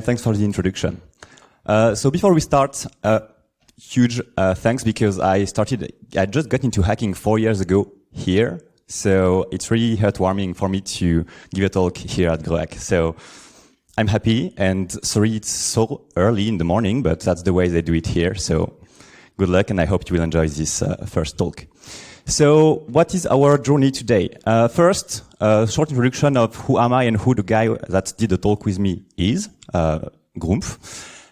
thanks for the introduction. So before we start, huge thanks because I just got into hacking 4 years ago here. So it's really heartwarming for me to give a talk here at GreHack. So I'm happy, and sorry it's so early in the morning, but that's the way they do it here. So good luck, and I hope you will enjoy this first talk. So what is our journey today? First, a short introduction of who am I and who the guy that did the talk with me is, Grumpf.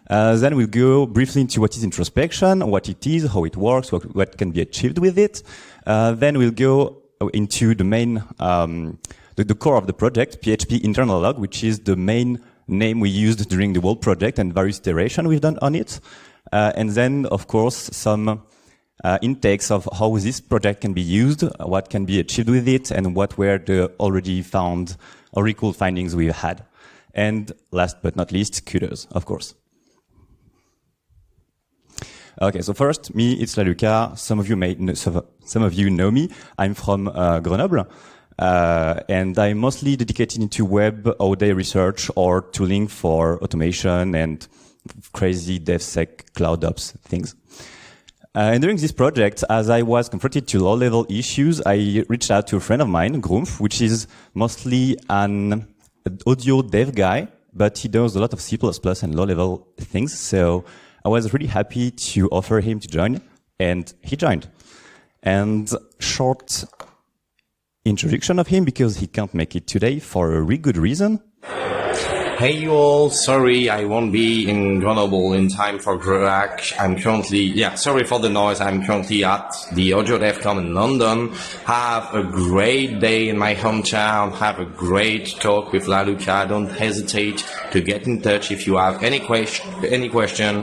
Then we'll go briefly into what is introspection, what it is, how it works, what can be achieved with it. Then we'll go into the main, the core of the project, PHP internal log, which is the main name we used during the whole project and various iterations we've done on it. And then, of course, some intakes of how this project can be used, what can be achieved with it, and what were the already cool findings we had. And last but not least, kudos, of course. Okay, so first, me, it's Laluca. Some of you know me. I'm from Grenoble, and I'm mostly dedicated into web all-day research or tooling for automation and crazy DevSec cloud ops things. And during this project, as I was confronted to low-level issues, I reached out to a friend of mine, Grumpf, which is mostly an audio dev guy, but he does a lot of C++ and low-level things. So I was really happy to offer him to join, and he joined. And short introduction of him, because he can't make it today for a really good reason. Hey you all, sorry I won't be in Grenoble in time for GreHack. I'm currently, sorry for the noise, I'm currently at the Audio DevCon in London. Have a great day in my hometown, have a great talk with Laluca. Don't hesitate to get in touch if you have any question.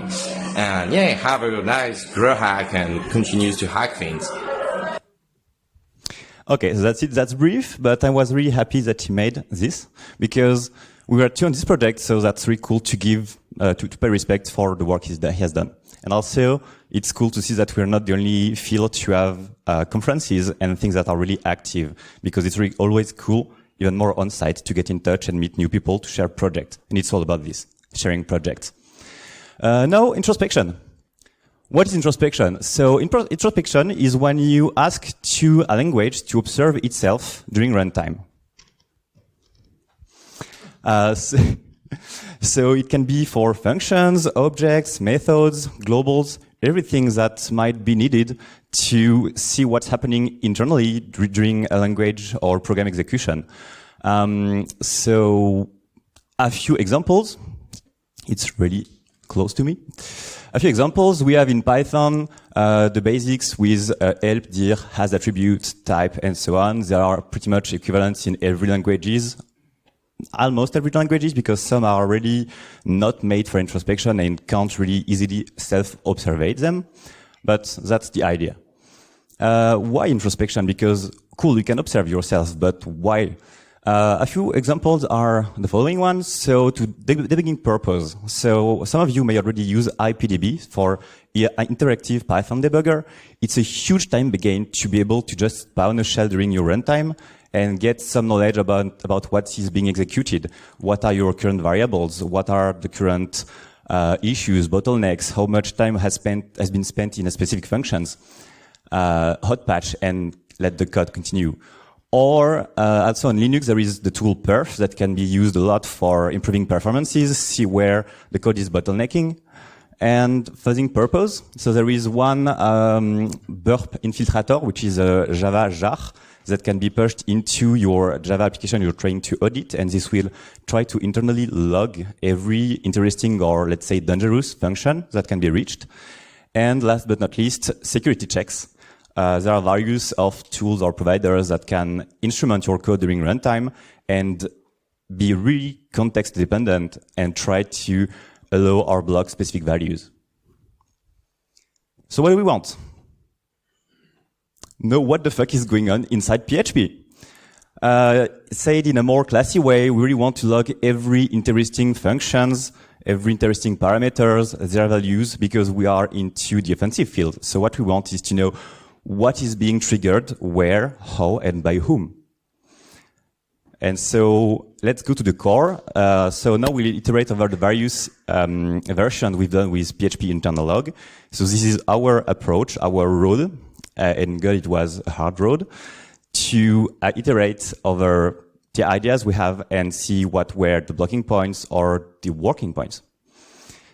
And have a nice GreHack and continues to hack things. Okay, so that's it, that's brief, but I was really happy that he made this, because we were two on this project, so that's really cool to give, to pay respect for the work he has done. And also, it's cool to see that we're not the only field to have conferences and things that are really active, because it's really always cool, even more on-site, to get in touch and meet new people to share projects. And it's all about this, sharing projects. Now, introspection. What is introspection? So introspection is when you ask to a language to observe itself during runtime. So it can be for functions, objects, methods, globals, everything that might be needed to see what's happening internally during a language or program execution. So a few examples. It's really close to me. A few examples we have in Python, the basics with help, dir, has attribute, type, and so on. They are pretty much equivalent in every languages. Almost every languages, because some are already not made for introspection and can't really easily self-observe them. But that's the idea. Why introspection? Because cool, you can observe yourself, but why? A few examples are the following ones. So to debugging purpose. So some of you may already use IPDB for interactive Python debugger. It's a huge time gain to be able to just spawn a shell during your runtime and get some knowledge about what is being executed. What are your current variables? What are the current issues, bottlenecks? How much time has been spent in a specific functions? Hot patch and let the code continue. Or also on Linux, there is the tool perf that can be used a lot for improving performances, see where the code is bottlenecking. And fuzzing purpose. So there is one burp infiltrator, which is a Java jar that can be pushed into your Java application you're trying to audit, and this will try to internally log every interesting or, let's say, dangerous function that can be reached. And last but not least, security checks. There are various of tools or providers that can instrument your code during runtime and be really context dependent and try to allow or block specific values. So what do we want? Know what the fuck is going on inside PHP. Said in a more classy way, we really want to log every interesting functions, every interesting parameters, their values, because we are into the offensive field. So what we want is to know what is being triggered, where, how, and by whom. And so let's go to the core. So now we'll iterate over the various versions we've done with PHP internal log. So this is our approach, our road. In Go, it was a hard road to iterate over the ideas we have and see what were the blocking points or the working points.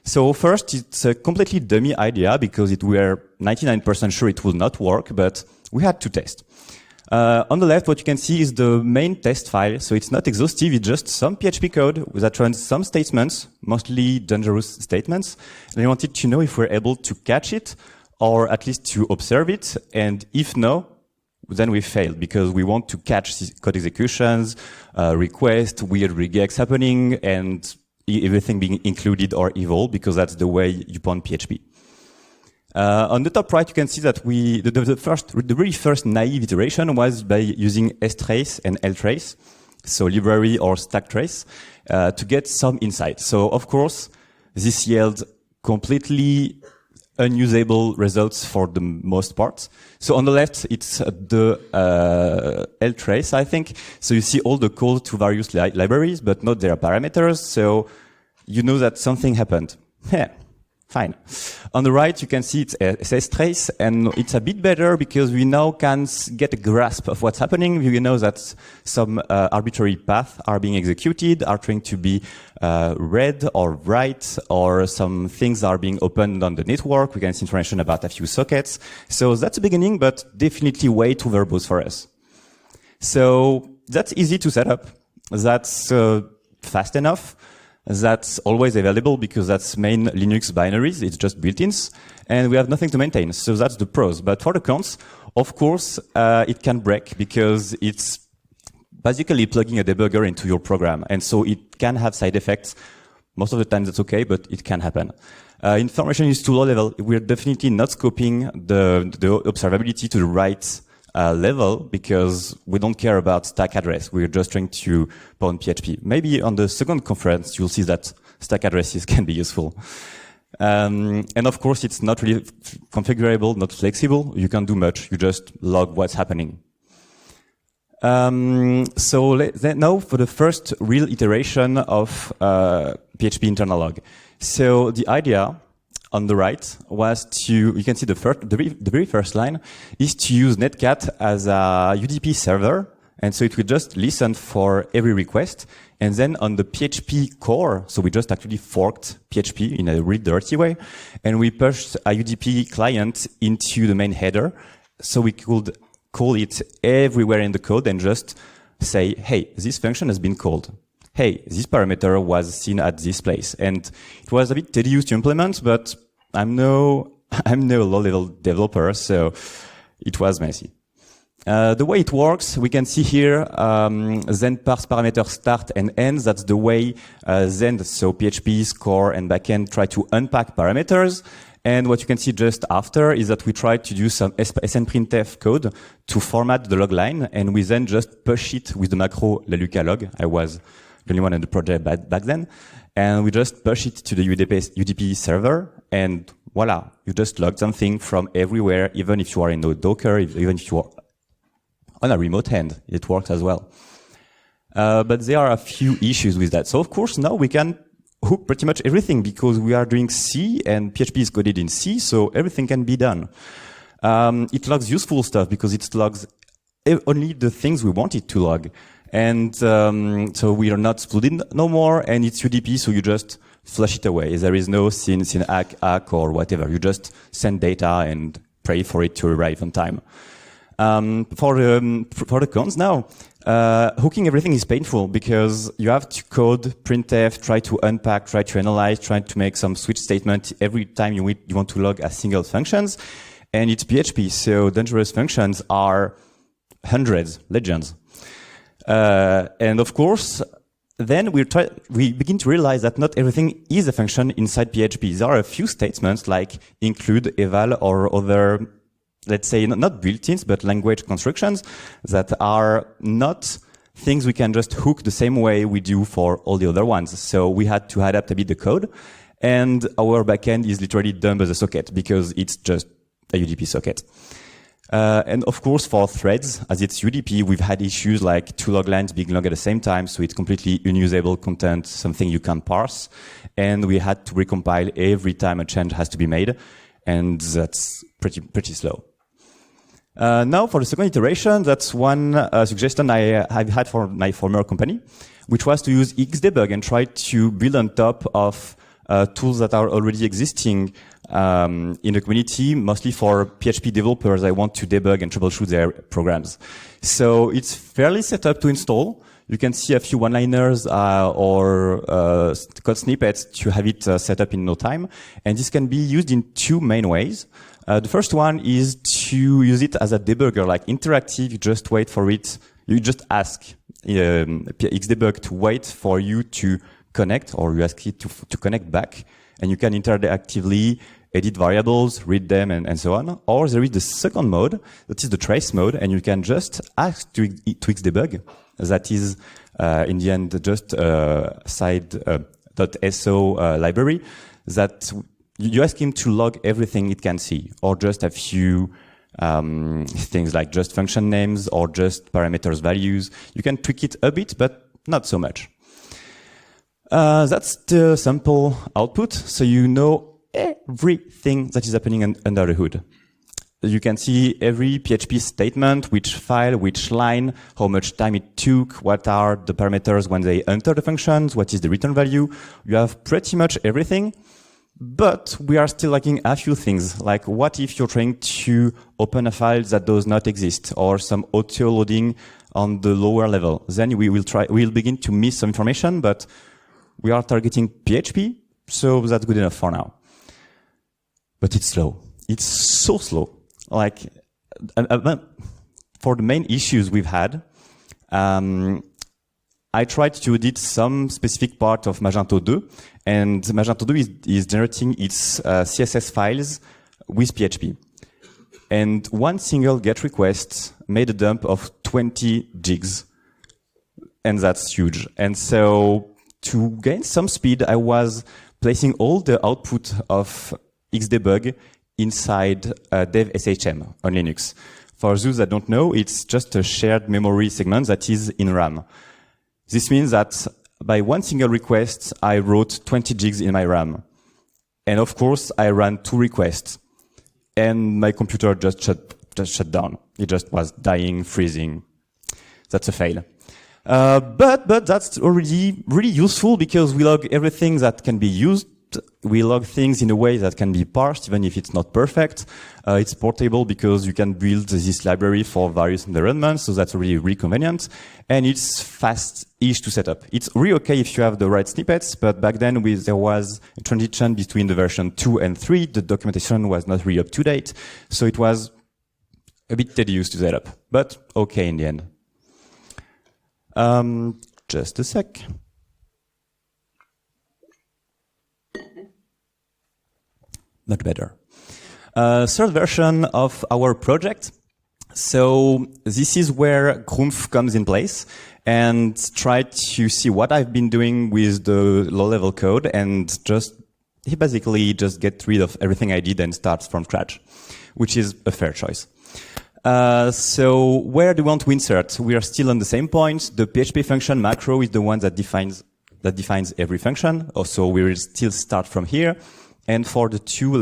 So first, it's a completely dummy idea because we were 99% sure it will not work, but we had to test. On the left, what you can see is the main test file. So it's not exhaustive. It's just some PHP code that runs some statements, mostly dangerous statements. And I wanted to know if we're able to catch it or at least to observe it. And if no, then we failed because we want to catch code executions, requests, weird regex happening, and everything being included or evolved because that's the way you point PHP. On the top right, you can see that the very first naive iteration was by using strace and ltrace, so library or stack trace, to get some insight. So of course, this yields completely unusable results for the most part. So on the left, it's the ltrace, I think. So you see all the calls to various libraries, but not their parameters. So you know that something happened. Yeah, fine. On the right, you can see it's strace, and it's a bit better because we now can get a grasp of what's happening. We know that some arbitrary paths are being executed, are trying to be read or write, or some things are being opened on the network. We can see information about a few sockets. So that's a beginning, but definitely way too verbose for us. So that's easy to set up. That's fast enough. That's always available because that's main Linux binaries. It's just built-ins, and we have nothing to maintain. So that's the pros. But for the cons, of course, it can break because it's basically plugging a debugger into your program. And so it can have side effects. Most of the time that's okay, but it can happen. Information is too low level. We're definitely not scoping the observability to the right level because we don't care about stack address. We're just trying to pound PHP. Maybe on the second conference, you'll see that stack addresses can be useful. And of course, it's not really configurable, not flexible. You can't do much. You just log what's happening. So now for the first real iteration of PHP internal log. So the idea on the right was you can see the very first line is to use Netcat as a UDP server. And so it will just listen for every request. And then on the PHP core, so we just actually forked PHP in a really dirty way. And we pushed a UDP client into the main header. So we could call it everywhere in the code and just say, hey, this function has been called. Hey, this parameter was seen at this place. And it was a bit tedious to implement, but I'm no low-level developer, so it was messy. The way it works, we can see here, then parse parameter start and end. That's the way then, so PHP's core and backend try to unpack parameters. And what you can see just after is that we try to do some snprintf code to format the log line, and we then just push it with the macro laluca log. I was the only one in the project back then. And we just push it to the UDP server, and voila, you just log something from everywhere, even if you are in no Docker, even if you are on a remote end, it works as well. But there are a few issues with that. So of course, now we can hook pretty much everything because we are doing C and PHP is coded in C, so everything can be done. It logs useful stuff because it logs only the things we want it to log. And so we are not splitting no more, and it's UDP, so you just flush it away. There is no sin ACK or whatever. You just send data and pray for it to arrive on time. For the cons now, hooking everything is painful because you have to code printf, try to unpack, try to analyze, try to make some switch statement every time you want to log a single functions. And it's PHP, so dangerous functions are hundreds, legends. And of course, then we begin to realize that not everything is a function inside PHP. There are a few statements like include, eval, or other, let's say, not built-ins, but language constructions that are not things we can just hook the same way we do for all the other ones. So we had to adapt a bit the code, and our backend is literally dumb as a socket because it's just a UDP socket. And of course, for threads, as it's UDP, we've had issues like two log lines being long at the same time, so it's completely unusable content, something you can't parse. And we had to recompile every time a change has to be made, and that's pretty slow. Now for the second iteration, that's one suggestion I've had for my former company, which was to use Xdebug and try to build on top of tools that are already existing in the community, mostly for PHP developers. I want to debug and troubleshoot their programs. So it's fairly set up to install. You can see a few one-liners or code snippets to have it set up in no time. And this can be used in two main ways. The first one is to use it as a debugger, like interactive. You just wait for it. You just ask Xdebug to wait for you to connect, or you ask it to connect back, and you can interactively edit variables, read them, and so on. Or there is the second mode, that is the trace mode, and you can just ask to Xdebug. That is, in the end, just side.so library that you ask him to log everything it can see, or just a few things like just function names or just parameters values. You can tweak it a bit, but not so much. That's the sample output, so you know everything that is happening under the hood. You can see every PHP statement, which file, which line, how much time it took, what are the parameters when they enter the functions, what is the return value. You have pretty much everything, but we are still lacking a few things, like what if you're trying to open a file that does not exist, or some auto-loading on the lower level. Then we'll begin to miss some information, but we are targeting PHP, so that's good enough for now. But it's slow. It's so slow. Like, for the main issues we've had, I tried to edit some specific part of Magento 2, and Magento 2 is generating its CSS files with PHP. And one single GET request made a dump of 20 gigs, and that's huge. And so to gain some speed, I was placing all the output of Xdebug inside dev SHM on Linux. For those that don't know, it's just a shared memory segment that is in RAM. This means that by one single request, I wrote 20 gigs in my RAM. And of course, I ran 2 requests. And my computer just shut down. It just was dying, freezing. That's a fail. But that's already really useful because we log everything that can be used. We log things in a way that can be parsed, even if it's not perfect. It's portable because you can build this library for various environments, so that's really convenient. And it's fast-ish to set up. It's really okay if you have the right snippets, but back then there was a transition between the version 2 and 3. The documentation was not really up to date, so it was a bit tedious to set up, but okay in the end. Just a sec. Much better. Third version of our project. So this is where Grumpf comes in place and try to see what I've been doing with the low-level code and he basically just get rid of everything I did and starts from scratch, which is a fair choice. So where do we want to insert? We are still on the same point. The PHP function macro is the one that defines every function. Also, we will still start from here. And for the 2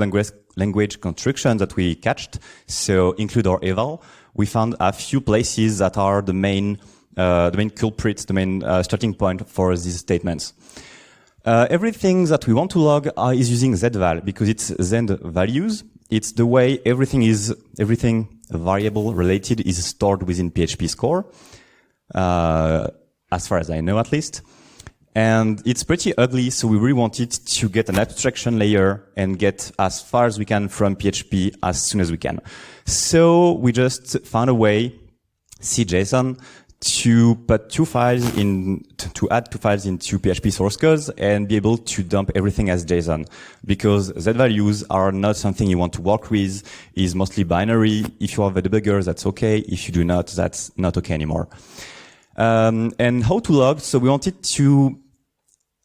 language constructions that we catched, so include or eval, we found a few places that are the main culprits, the main starting point for these statements. Everything that we want to log is using zval because it's Zend values. It's the way everything variable related is stored within PHP score, as far as I know at least. And it's pretty ugly, so we really wanted to get an abstraction layer and get as far as we can from PHP as soon as we can. So we just found a way, CJSON, to put 2 files to add 2 files into PHP source codes and be able to dump everything as JSON. Because Z values are not something you want to work with, is mostly binary. If you have a debugger, that's okay. If you do not, that's not okay anymore. And how to log? So we wanted to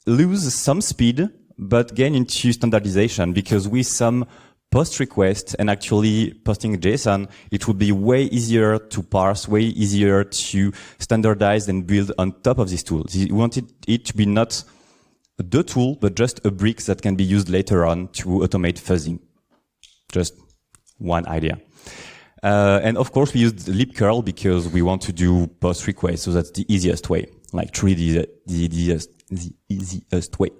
lose some speed, but gain into standardization because with some post request and actually posting a JSON, it would be way easier to parse, way easier to standardize and build on top of these tools. We wanted it to be not the tool, but just a brick that can be used later on to automate fuzzing. Just one idea. And of course, we used libcurl because we want to do post request, so that's the easiest way, like truly the easiest way.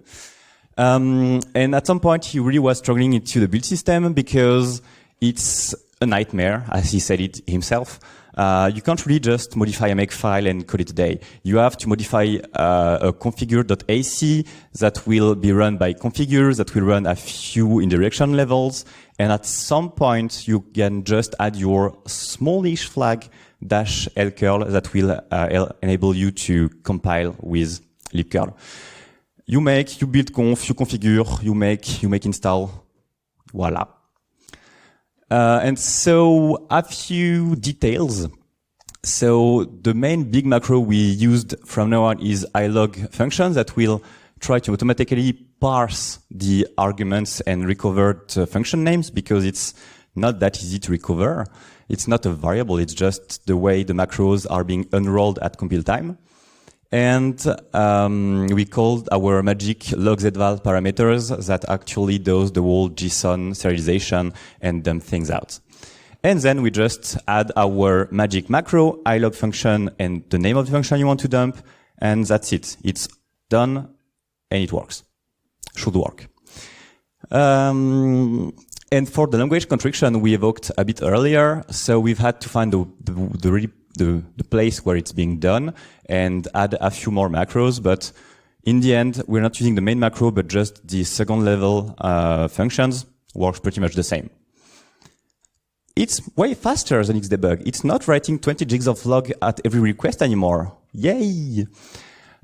And at some point, he really was struggling into the build system because it's a nightmare, as he said it himself. You can't really just modify a makefile and call it a day. You have to modify a configure.ac that will be run by configures, that will run a few indirection levels. And at some point, you can just add your smallish flag -lcurl that will enable you to compile with libcurl. You build conf, you configure, you make install, voila. And so a few details. So the main big macro we used from now on is ilog function that will try to automatically parse the arguments and recover the function names because it's not that easy to recover. It's not a variable, it's just the way the macros are being unrolled at compile time. And we called our magic log_zval parameters that actually does the whole JSON serialization and dump things out. And then we just add our magic macro, ilog function, and the name of the function you want to dump, and that's it. It's done, and it works. Should work. And for the language construction, we evoked a bit earlier, so we've had to find the place where it's being done and add a few more macros, but in the end, we're not using the main macro, but just the second level functions works pretty much the same. It's way faster than Xdebug. It's not writing 20 gigs of log at every request anymore. Yay!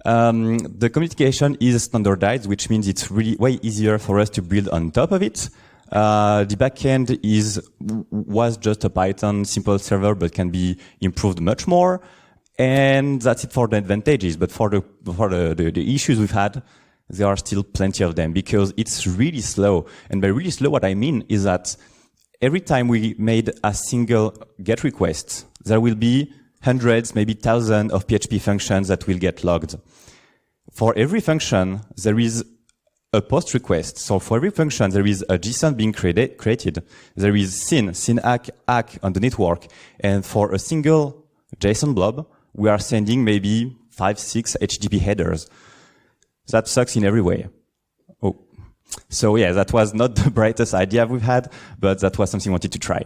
The communication is standardized, which means it's really way easier for us to build on top of it. The backend was just a Python simple server, but can be improved much more. And that's it for the advantages. But for the issues we've had, there are still plenty of them because it's really slow. And by really slow, what I mean is that every time we made a single GET request, there will be hundreds, maybe thousands of PHP functions that will get logged. For every function, there is a post request. So for every function, there is a JSON being created. There is SYN ACK on the network. And for a single JSON blob, we are sending maybe 5-6 HTTP headers. That sucks in every way. Oh. So yeah, that was not the brightest idea we've had, but that was something we wanted to try.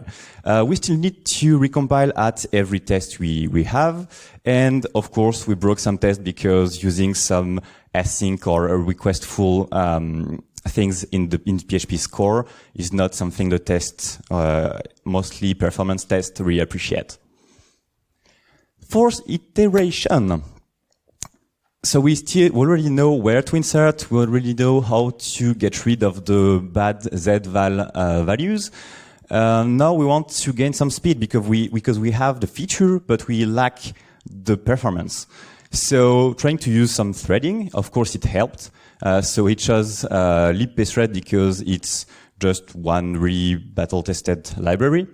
We still need to recompile at every test we have. And of course, we broke some tests because using some async or a requestful things in PHP's core is not something the tests, mostly performance tests, really appreciate. Fourth iteration. So we already know where to insert. We already know how to get rid of the bad zval values. Now we want to gain some speed because we have the feature, but we lack the performance. So trying to use some threading, of course, it helped. So we chose libpthread because it's just one really battle-tested library.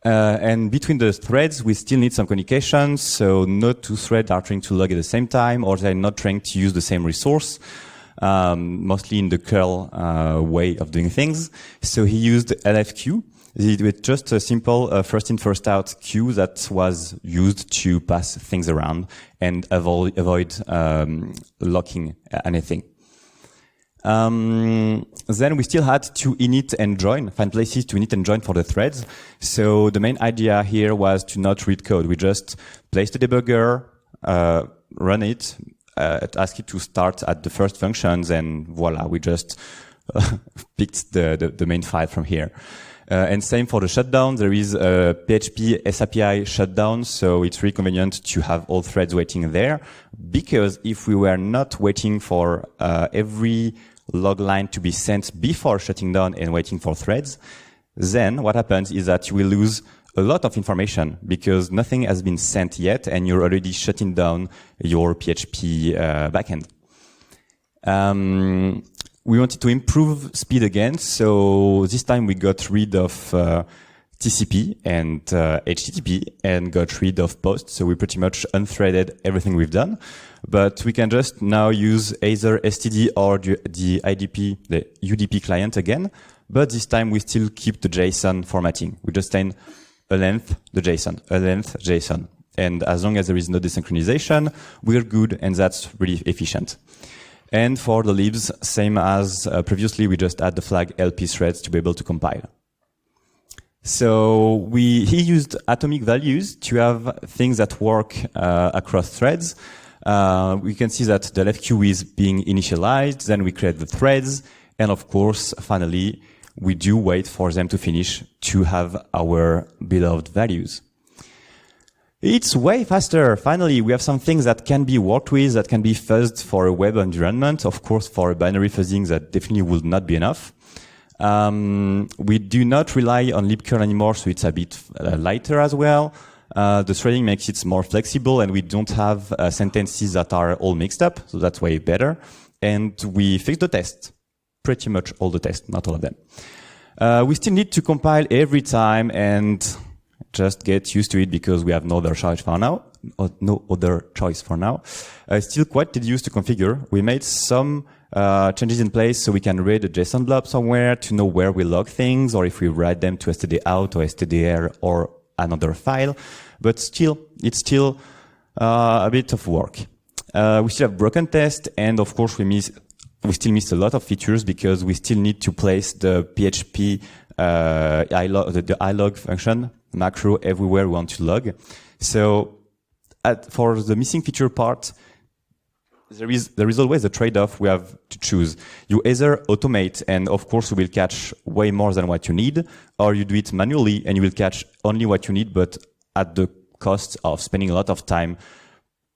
And between the threads, we still need some communication. So not two threads are trying to log at the same time, or they're not trying to use the same resource, mostly in the curl way of doing things. So he used LFQ. With just a simple first in, first out queue that was used to pass things around and avoid locking anything. Then we still had to init and join, find places to init and join for the threads. So the main idea here was to not read code. We just place the debugger, run it, ask it to start at the first functions, and voila, we just picked the main file from here. And same for the shutdown. There is a PHP SAPI shutdown, so it's really convenient to have all threads waiting there. Because if we were not waiting for every log line to be sent before shutting down and waiting for threads, then what happens is that you will lose a lot of information because nothing has been sent yet, and you're already shutting down your PHP backend. we wanted to improve speed again. So this time we got rid of TCP and HTTP and got rid of post. So we pretty much unthreaded everything we've done. But we can just now use either STD or the IDP, the UDP client again. But this time we still keep the JSON formatting. We just send a length, the JSON, a length, JSON. And as long as there is no desynchronization, we're good, and that's really efficient. And for the libs, same as previously, we just add the flag LP threads to be able to compile. So he used atomic values to have things that work across threads. We can see that the left queue is being initialized, then we create the threads, and of course, finally, we do wait for them to finish to have our beloved values. It's way faster. Finally, we have some things that can be worked with, that can be fuzzed for a web environment. Of course, for a binary fuzzing, that definitely would not be enough. We do not rely on libcurl anymore, so it's a bit lighter as well. The threading makes it more flexible, and we don't have sentences that are all mixed up, so that's way better. And we fixed the test. Pretty much all the tests, not all of them. We still need to compile every time and just get used to it because we have no other choice for now. It's still quite tedious to configure. We made some changes in place so we can read a JSON blob somewhere to know where we log things, or if we write them to std out or stdr or another file. But still, it's still a bit of work. We still have broken tests, and of course we still miss a lot of features because we still need to place the PHP the ilog function macro everywhere we want to log. So for the missing feature part, there is always a trade-off we have to choose. You either automate, and of course you will catch way more than what you need, or you do it manually and you will catch only what you need, but at the cost of spending a lot of time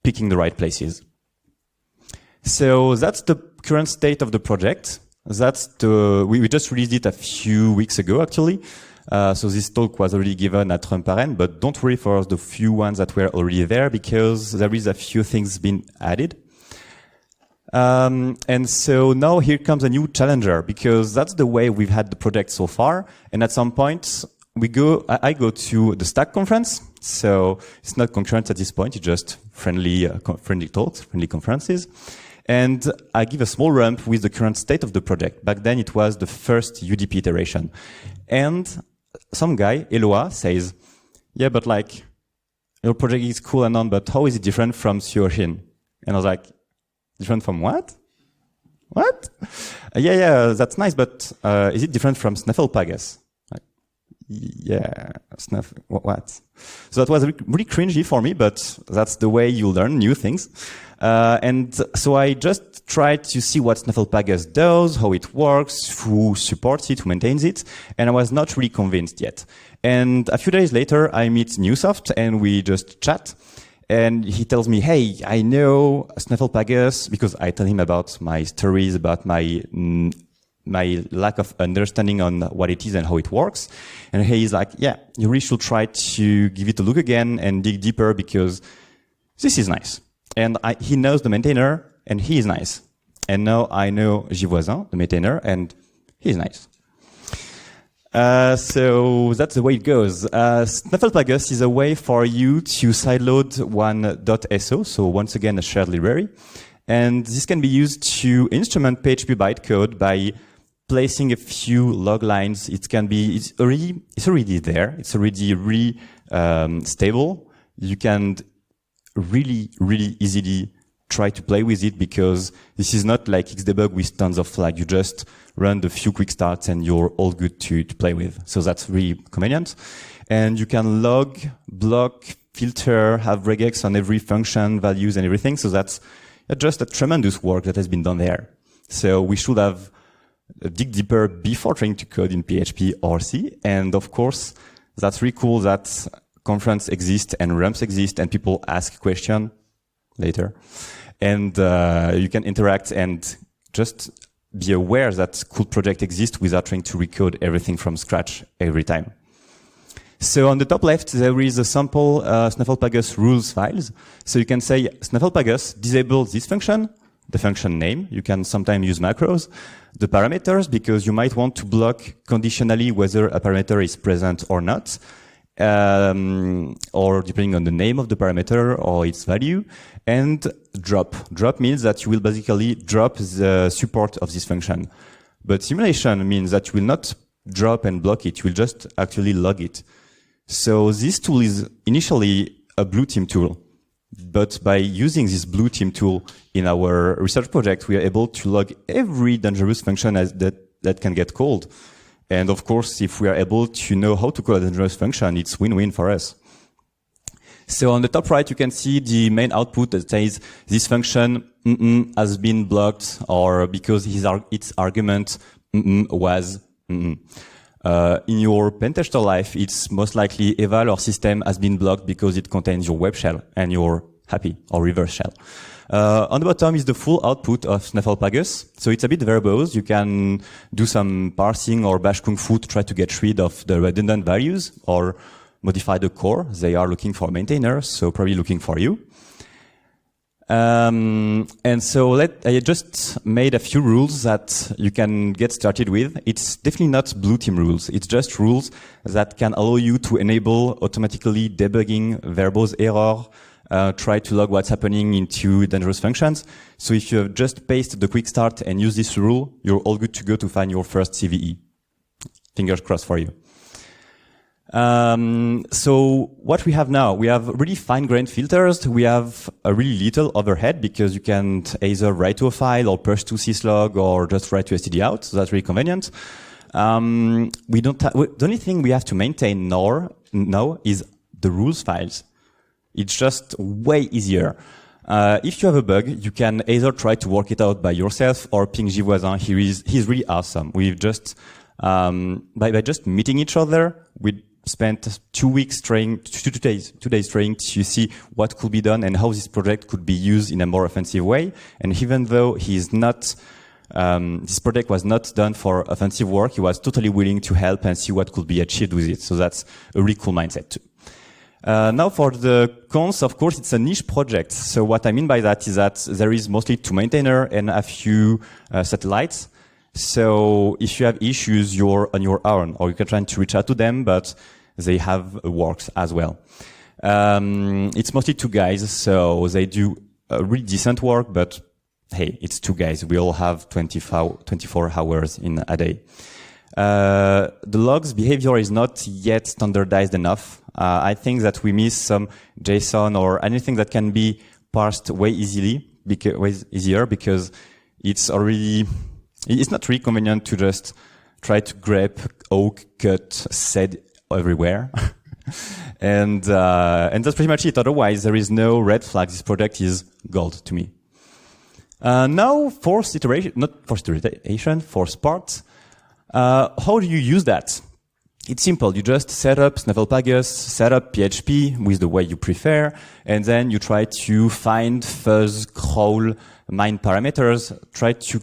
picking the right places. So that's the current state of the project. We just released it a few weeks ago, actually. So this talk was already given at Rumparen, but don't worry for the few ones that were already there because there is a few things been added. And so now here comes a new challenger because that's the way we've had the project so far. And at some point I go to the Stack conference. So it's not concurrent at this point. It's just friendly talks, friendly conferences. And I give a small ramp with the current state of the project. Back then it was the first UDP iteration. And some guy, Eloa, says, yeah, but like, your project is cool and on, but how is it different from Suoshin? And I was like, different from what? What? Yeah, that's nice, but is it different from Snufflepagus? Like, yeah, what? So that was really cringy for me, but that's the way you learn new things. And so I just tried to see what Snufflepagus does, how it works, who supports it, who maintains it, and I was not really convinced yet. And a few days later, I meet Newsoft, and we just chat. And he tells me, hey, I know Snufflepagus, because I tell him about my stories, about my lack of understanding on what it is and how it works. And he's like, yeah, you really should try to give it a look again and dig deeper because this is nice. And he knows the maintainer, and he is nice. And now I know Gvoisin, the maintainer, and he's nice. So that's the way it goes. Snufflepagus is a way for you to sideload one .so, so once again a shared library. And this can be used to instrument PHP bytecode by placing a few log lines. It's already there. It's already really stable. You can really easily try to play with it because this is not like Xdebug with tons of flag. You just run the few quick starts and you're all good to play with. So that's really convenient. And you can log, block, filter, have regex on every function, values and everything. So that's just a tremendous work that has been done there. So we should have dig deeper before trying to code in PHP or C. And of course, that's really cool that conference exists and ramps exist and people ask questions later. And you can interact and just be aware that cool project exists without trying to recode everything from scratch every time. So on the top left, there is a sample Snufflepagus rules files. So you can say, Snufflepagus, disable this function, the function name. You can sometimes use macros. The parameters, because you might want to block conditionally whether a parameter is present or not, or depending on the name of the parameter or its value. And drop. Drop means that you will basically drop the support of this function. But simulation means that you will not drop and block it. You will just actually log it. So this tool is initially a blue team tool. But by using this blue team tool in our research project, we are able to log every dangerous function that can get called. And of course, if we are able to know how to call a dangerous function, it's win-win for us. So on the top right, you can see the main output that says this function has been blocked, or because its argument was in your pentester life, it's most likely eval or system has been blocked because it contains your web shell and you're happy, or reverse shell. On the bottom is the full output of Snufflepagus. So it's a bit verbose. You can do some parsing or bash kung fu to try to get rid of the redundant values or modify the core. They are looking for maintainers, so probably looking for you. And so I just made a few rules that you can get started with. It's definitely not blue team rules. It's just rules that can allow you to enable automatically debugging verbose error, try to log what's happening into dangerous functions. So if you have just pasted the quick start and use this rule, you're all good to go to find your first CVE. Fingers crossed for you. So what we have now, we have really fine-grained filters. We have a really little overhead because you can either write to a file or push to syslog or just write to std out. So that's really convenient. The only thing we have to maintain now is the rules files. It's just way easier. If you have a bug, you can either try to work it out by yourself or ping Gilles. He's really awesome. We've just, by just meeting each other, we spent 2 weeks trying, 2 days trying to see what could be done and how this project could be used in a more offensive way. And even though he's not, this project was not done for offensive work, he was totally willing to help and see what could be achieved with it. So that's a really cool mindset too. Now for the cons, of course, it's a niche project. So what I mean by that is that there is mostly 2 maintainers and a few satellites. So if you have issues, you're on your own, or you can try to reach out to them, but they have works as well. It's mostly 2 guys, so they do really decent work, but hey, it's 2 guys. We all have 24 hours in a day. The logs behavior is not yet standardized enough. I think that we miss some JSON or anything that can be parsed way easier because it's not really convenient to just try to grep, oak, cut, sed everywhere. and that's pretty much it. Otherwise, there is no red flag. This project is gold to me. Now, forced iteration, forced parts. How do you use that? It's simple. You just set up Snufflepagus, set up PHP with the way you prefer, and then you try to find, fuzz, crawl, mine parameters, try to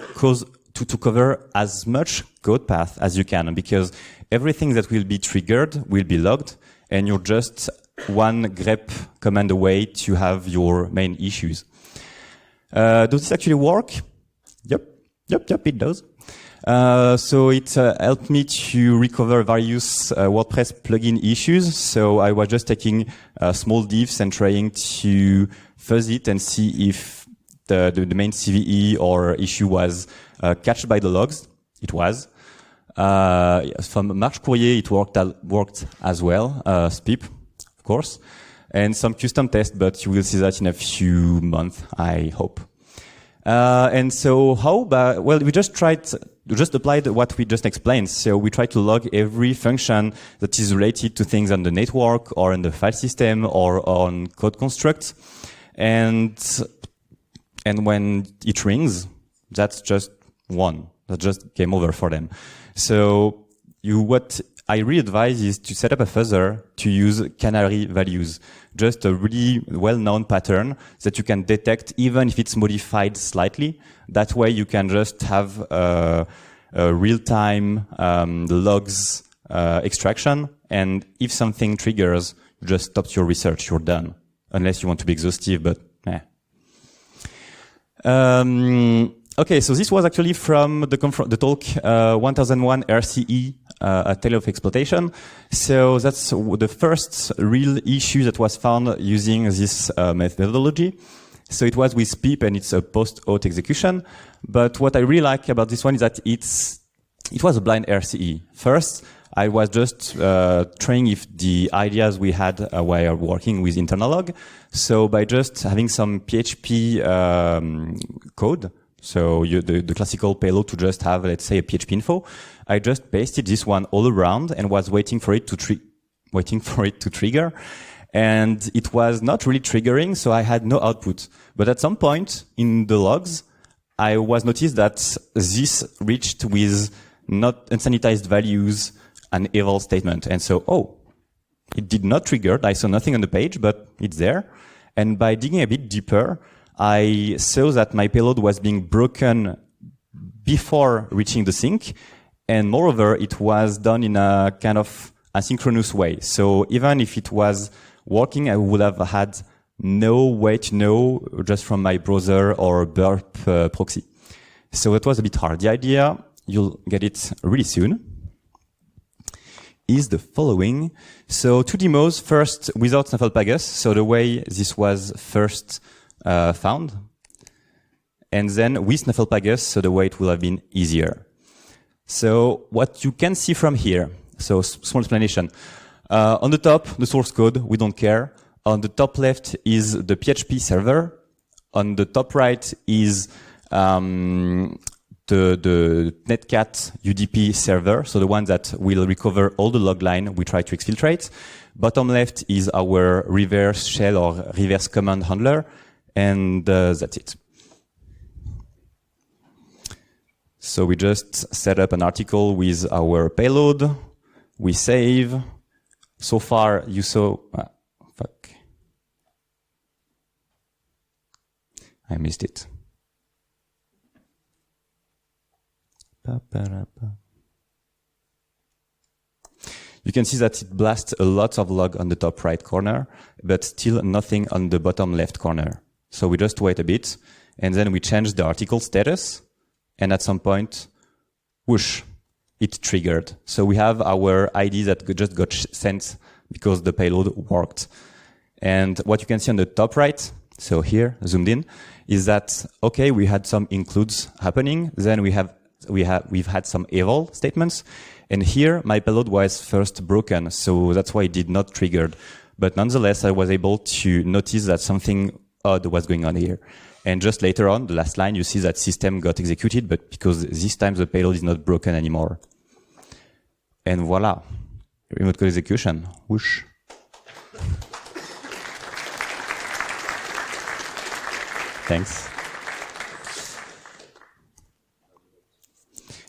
cover as much code path as you can, because everything that will be triggered will be logged, and you're just one grep command away to have your main issues. Does this actually work? Yep, it does. So it helped me to recover various WordPress plugin issues. So I was just taking small diffs and trying to fuzz it and see if the main CVE or issue was catched by the logs. It was. From March Courrier, it worked as well. SPIP, of course. And some custom tests, but you will see that in a few months, I hope. And so we just applied what we just explained. So we try to log every function that is related to things on the network or in the file system or on code constructs. And when it rings, that's just one. That's just game over for them. So what I really advise is to set up a fuzzer to use canary values, just a really well-known pattern that you can detect even if it's modified slightly. That way you can just have a real-time logs extraction, and if something triggers, you just stop your research, you're done. Unless you want to be exhaustive, but Okay, so this was actually from the talk 1001 RCE Tale of Exploitation. So that's the first real issue that was found using this methodology. So it was with PEEP and it's a post-auth execution. But what I really like about this one is that it was a blind RCE. First, I was just trying if the ideas we had while working with internalog. So by just having some PHP code, so the classical payload to just have, let's say, a PHP info, I just pasted this one all around and was waiting for it to trigger. And it was not really triggering, so I had no output. But at some point in the logs, I was noticed that this reached with not unsanitized values an eval statement. And so, it did not trigger. I saw nothing on the page, but it's there. And by digging a bit deeper, I saw that my payload was being broken before reaching the sink. And moreover, it was done in a kind of asynchronous way. So even if it was working, I would have had no way to know just from my browser or burp proxy. So it was a bit hard. The idea, you'll get it really soon, is the following. So 2 demos, first without Snufflepagus, so the way this was first found, and then with Snufflepagus, so the way it will have been easier. So what you can see from here, so small explanation. On the top, the source code, we don't care. On the top left is the PHP server. On the top right is the Netcat UDP server, so the one that will recover all the log line we try to exfiltrate. Bottom left is our reverse shell or reverse command handler, and that's it. So we just set up an article with our payload, we save. So far you saw, I missed it. You can see that it blasts a lot of log on the top right corner, but still nothing on the bottom left corner. So we just wait a bit, and then we change the article status, and at some point, whoosh, it triggered. So we have our ID that just got sent because the payload worked. And what you can see on the top right, so here, zoomed in, is that, okay, we had some includes happening, then we've had some eval statements, and here my payload was first broken, so that's why it did not trigger. But nonetheless, I was able to notice that something odd was going on here. And just later on, the last line, you see that system got executed, but because this time the payload is not broken anymore. And voila, remote code execution, whoosh. Thanks.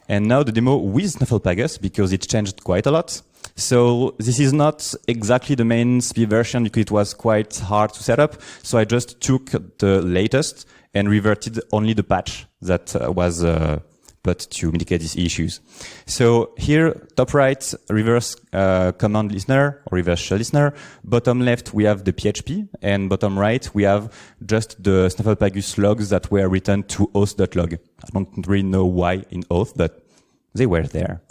And now the demo with Snufflepagus, because it changed quite a lot. So this is not exactly the main SPI version because it was quite hard to set up. So I just took the latest and reverted only the patch that was put to mitigate these issues. So here, top right, reverse command listener or reverse shell listener. Bottom left, we have the PHP, and bottom right, we have just the Snufflepagus logs that were written to auth.log. I don't really know why in auth, but they were there.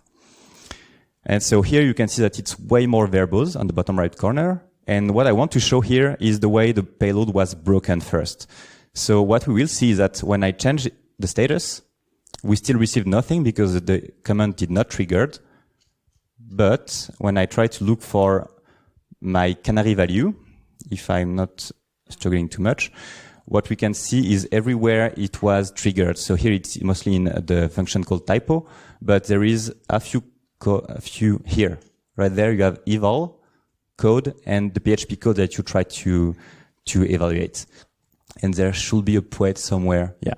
And so here you can see that it's way more verbose on the bottom right corner. And what I want to show here is the way the payload was broken first. So what we will see is that when I change the status, we still receive nothing because the command did not trigger. But when I try to look for my canary value, if I'm not struggling too much, what we can see is everywhere it was triggered. So here it's mostly in the function called typo, but there is a few here. Right there you have eval code and the PHP code that you try to evaluate. And there should be a poet somewhere, yeah,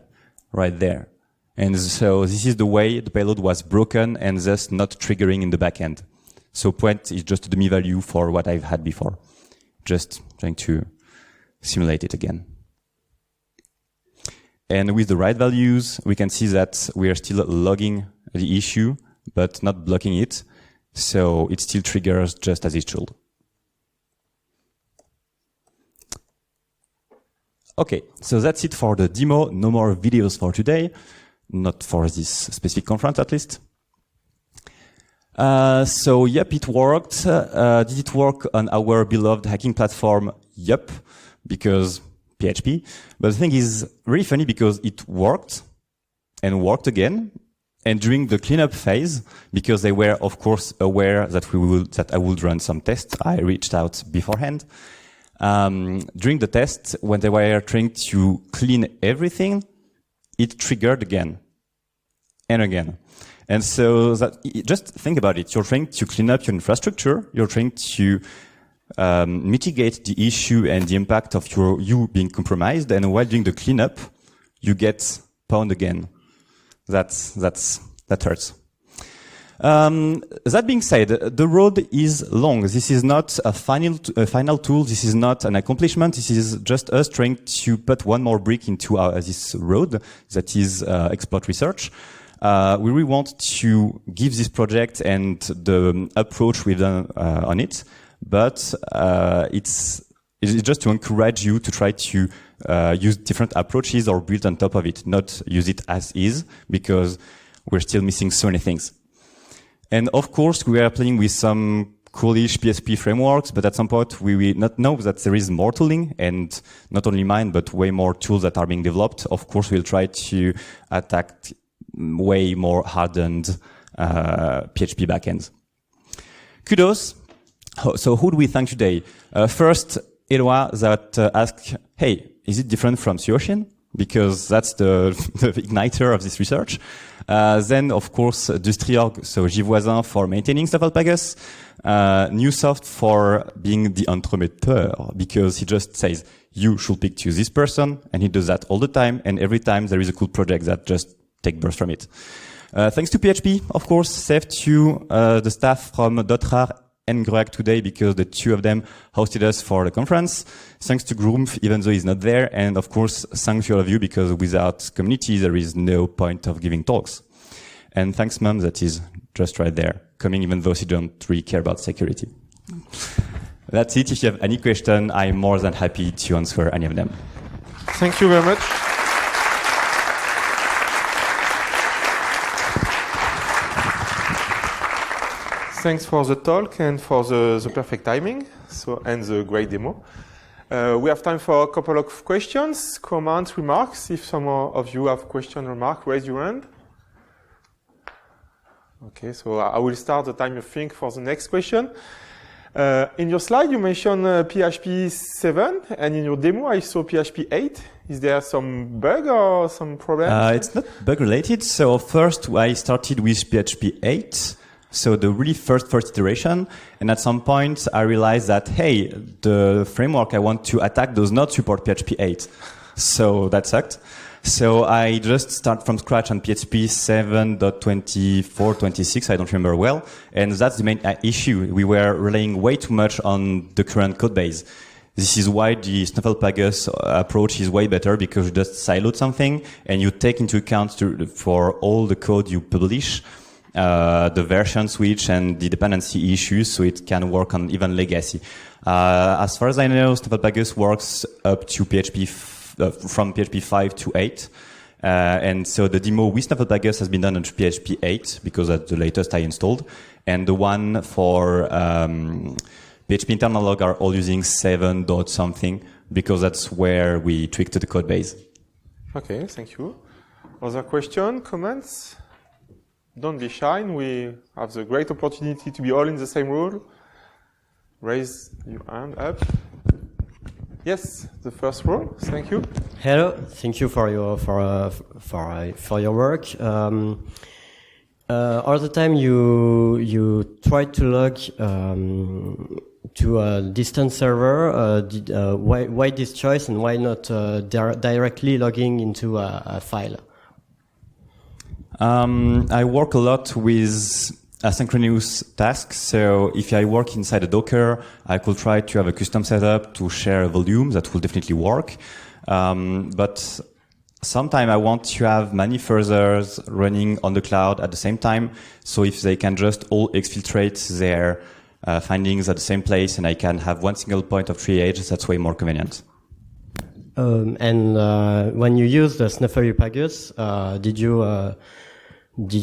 right there. And so this is the way the payload was broken and thus not triggering in the backend. So point is just the dummy value for what I've had before. Just trying to simulate it again. And with the right values, we can see that we are still logging the issue, but not blocking it. So it still triggers just as it should. Okay, so that's it for the demo. No more videos for today. Not for this specific conference, at least. So, yep, it worked. Did it work on our beloved hacking platform? Yep, because PHP. But the thing is really funny because it worked and worked again. And during the cleanup phase, because they were, of course, aware that I would run some tests, I reached out beforehand. During the test, when they were trying to clean everything, it triggered again and again. And so just think about it. You're trying to clean up your infrastructure. You're trying to mitigate the issue and the impact of you being compromised. And while doing the cleanup, you get pwned again. That hurts. That being said, the road is long. This is not a final tool. This is not an accomplishment. This is just us trying to put one more brick into this road that is exploit research. We really want to give this project and the approach we've done on it, but it's just to encourage you to try to use different approaches or build on top of it, not use it as is, because we're still missing so many things. And of course, we are playing with some coolish PSP frameworks, but at some point we will not know that there is more tooling, and not only mine, but way more tools that are being developed. Of course, we'll try to attack way more hardened PHP backends. Kudos. So who do we thank today? First, Eloi that asked, hey, is it different from Suocean? Because that's the igniter of this research. Then, of course, Dustri.org, so Gilles Voisin for maintaining Snufflepagus. Newsoft for being the entremetteur, because he just says, you should pick to this person, and he does that all the time, and every time there is a cool project that just take birth from it. Thanks to PHP, of course, safe to the staff from .rar and GreHack today, because the two of them hosted us for the conference. Thanks to Groomf, even though he's not there. And of course, thanks to all of you, because without community, there is no point of giving talks. And thanks, Mom, that is just right there, coming even though she don't really care about security. That's it. If you have any question, I'm more than happy to answer any of them. Thank you very much. Thanks for the talk and for the perfect timing, and the great demo. We have time for a couple of questions, comments, remarks. If some of you have question or remark, raise your hand. Okay, so I will start the time you think for the next question. In your slide, you mentioned PHP 7, and in your demo, I saw PHP 8. Is there some bug or some problem? It's not bug related. So first, I started with PHP 8. So the really first iteration, and at some point I realized that, hey, the framework I want to attack does not support PHP 8. So that sucked. So I just start from scratch on PHP 7.24, 26, I don't remember well. And that's the main issue. We were relying way too much on the current code base. This is why the Snufflepagus approach is way better, because you just siloed something and you take into account for all the code you publish, the version switch and the dependency issues, so it can work on even legacy. As far as I know, Snufflepagus works up to from PHP 5 to 8. And so the demo with Snufflepagus has been done on PHP 8, because that's the latest I installed. And the one for PHP internal log are all using 7 dot something, because that's where we tweaked the code base. Okay, thank you. Other question, comments? Don't be shy. We have the great opportunity to be all in the same room. Raise your hand up. Yes, the first row. Thank you. Hello. Thank you for your work. All the time you try to log to a distant server. Why this choice, and why not directly logging into a file? I work a lot with asynchronous tasks. So if I work inside a Docker, I could try to have a custom setup to share a volume. That will definitely work. But sometimes I want to have many furthers running on the cloud at the same time. So if they can just all exfiltrate their findings at the same place, and I can have one single point of triage, that's way more convenient. And when you use the Snufflepagus, did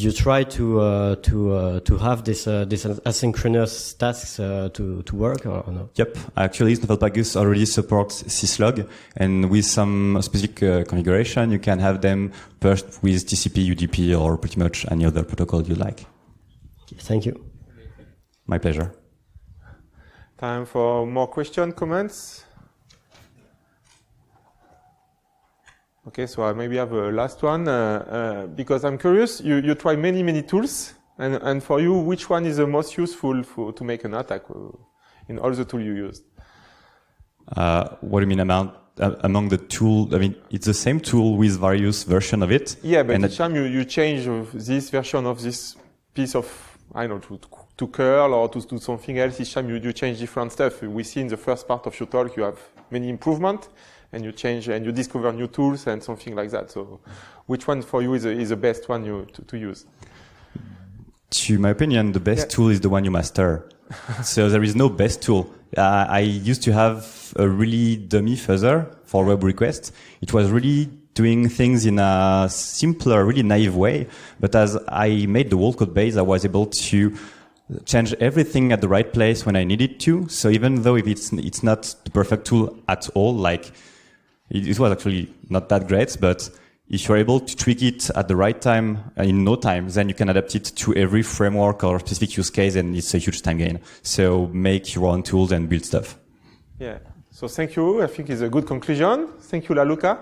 you try to have this asynchronous tasks to work or no? Yep, actually Snufflepagus already supports syslog, and with some specific configuration you can have them pushed with TCP, UDP, or pretty much any other protocol you like. Thank you. My pleasure. Time for more questions, comments? Okay, so I maybe have a last one, because I'm curious, you try many tools, and for you, which one is the most useful to make an attack in all the tools you used? What do you mean among the tool? I mean, it's the same tool with various versions of it. Yeah, but each time you change this version of this piece of, I don't know, to curl or to do something else, each time you change different stuff. We see in the first part of your talk you have many improvements, and you change and you discover new tools and something like that. So which one for you is the best one to use? To my opinion, the best tool is the one you master. So there is no best tool. I used to have a really dummy fuzzer for web requests. It was really doing things in a simpler, really naive way. But as I made the whole code base, I was able to change everything at the right place when I needed to. So even though if it's not the perfect tool at all, like it was actually not that great, but if you're able to tweak it at the right time in no time, then you can adapt it to every framework or specific use case, and it's a huge time gain. So make your own tools and build stuff. Yeah. So thank you. I think it's a good conclusion. Thank you, Laluca.